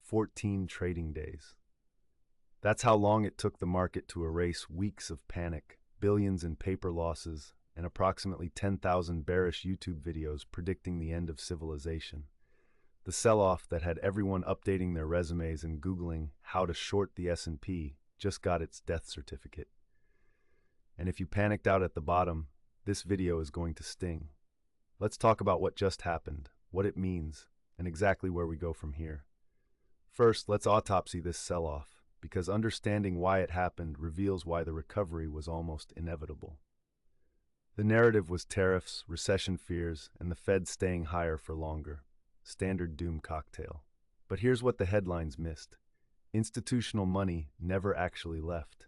14 trading days. That's how long it took the market to erase weeks of panic, billions in paper losses, and approximately 10,000 bearish YouTube videos predicting the end of civilization. The sell-off that had everyone updating their resumes and Googling how to short the S&P just got its death certificate. And if you panicked out at the bottom, this video is going to sting. Let's talk about what just happened, what it means, and exactly where we go from here. First, let's autopsy this sell-off, because understanding why it happened reveals why the recovery was almost inevitable. The narrative was tariffs, recession fears, and the Fed staying higher for longer. Standard doom cocktail. But here's what the headlines missed. Institutional money never actually left.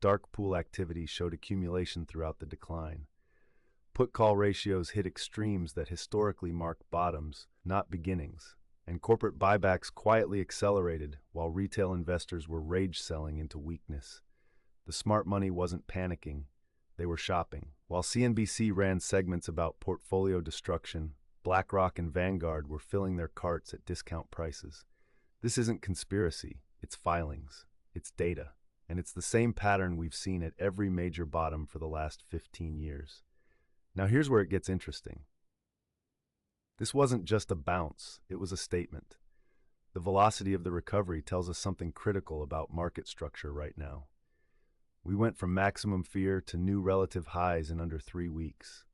Dark pool activity showed accumulation throughout the decline. Put-call ratios hit extremes that historically mark bottoms, not beginnings. And corporate buybacks quietly accelerated while retail investors were rage-selling into weakness. The smart money wasn't panicking. They were shopping. While CNBC ran segments about portfolio destruction, BlackRock and Vanguard were filling their carts at discount prices. This isn't conspiracy, it's filings, it's data, and it's the same pattern we've seen at every major bottom for the last 15 years. Now here's where it gets interesting. This wasn't just a bounce, it was a statement. The velocity of the recovery tells us something critical about market structure right now. We went from maximum fear to new relative highs in under 3 weeks.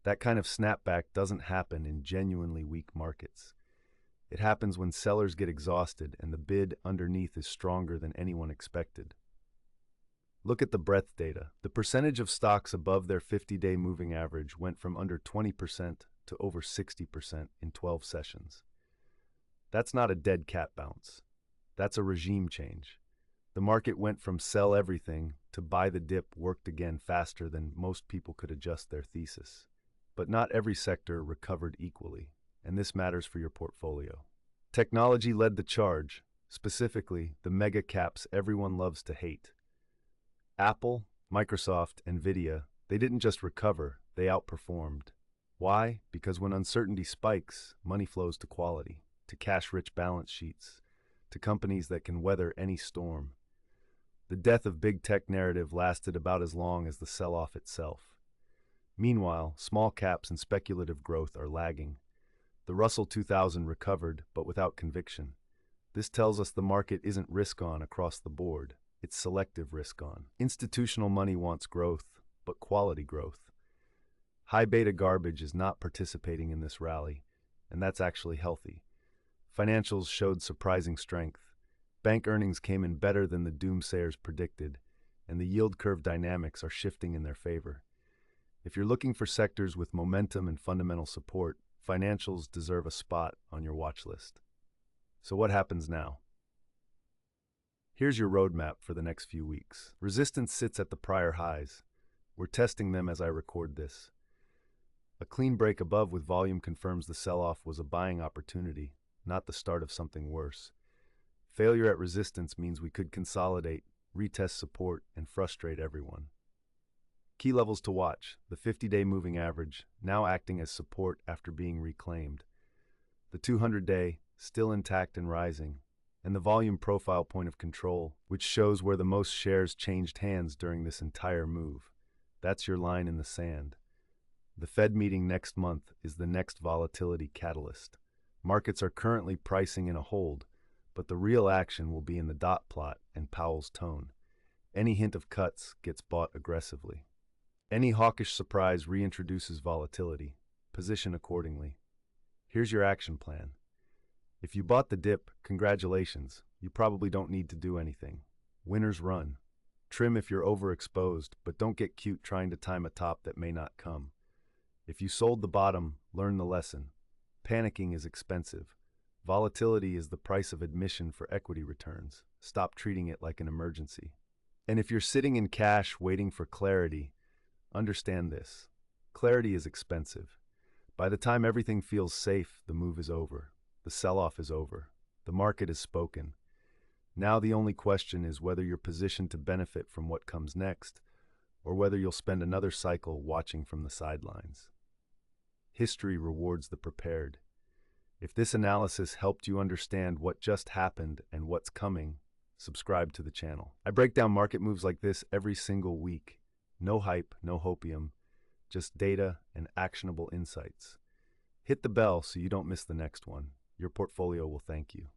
That kind of snapback doesn't happen in genuinely weak markets. It happens when sellers get exhausted and the bid underneath is stronger than anyone expected. Look at the breadth data. The percentage of stocks above their 50-day moving average went from under 20% to over 60% in 12 sessions. That's not a dead cat bounce. That's a regime change. The market went from sell everything to buy the dip worked again faster than most people could adjust their thesis. But not every sector recovered equally, and this matters for your portfolio. Technology led the charge, specifically the mega caps everyone loves to hate. Apple, Microsoft, Nvidia, they didn't just recover, they outperformed. Why? Because when uncertainty spikes, money flows to quality, to cash-rich balance sheets, to companies that can weather any storm. The death of big tech narrative lasted about as long as the sell-off itself. Meanwhile, small caps and speculative growth are lagging. The Russell 2000 recovered, but without conviction. This tells us the market isn't risk-on across the board, it's selective risk-on. Institutional money wants growth, but quality growth. High beta garbage is not participating in this rally, and that's actually healthy. Financials showed surprising strength. Bank earnings came in better than the doomsayers predicted, and the yield curve dynamics are shifting in their favor. If you're looking for sectors with momentum and fundamental support, financials deserve a spot on your watch list. So what happens now? Here's your roadmap for the next few weeks. Resistance sits at the prior highs. We're testing them as I record this. A clean break above with volume confirms the sell-off was a buying opportunity, not the start of something worse. Failure at resistance means we could consolidate, retest support, and frustrate everyone. Key levels to watch: the 50-day moving average, now acting as support after being reclaimed. The 200-day, still intact and rising. And the volume profile point of control, which shows where the most shares changed hands during this entire move. That's your line in the sand. The Fed meeting next month is the next volatility catalyst. Markets are currently pricing in a hold, but the real action will be in the dot plot and Powell's tone. Any hint of cuts gets bought aggressively. Any hawkish surprise reintroduces volatility. Position accordingly. Here's your action plan. If you bought the dip, congratulations. You probably don't need to do anything. Winners run. Trim if you're overexposed, but don't get cute trying to time a top that may not come. If you sold the bottom, learn the lesson. Panicking is expensive. Volatility is the price of admission for equity returns. Stop treating it like an emergency. And if you're sitting in cash waiting for clarity, understand this. Clarity is expensive. By the time everything feels safe, the move is over. The sell-off is over. The market has spoken. Now the only question is whether you're positioned to benefit from what comes next, or whether you'll spend another cycle watching from the sidelines. History rewards the prepared. If this analysis helped you understand what just happened and what's coming, subscribe to the channel. I break down market moves like this every single week. No hype, no hopium, just data and actionable insights. Hit the bell so you don't miss the next one. Your portfolio will thank you.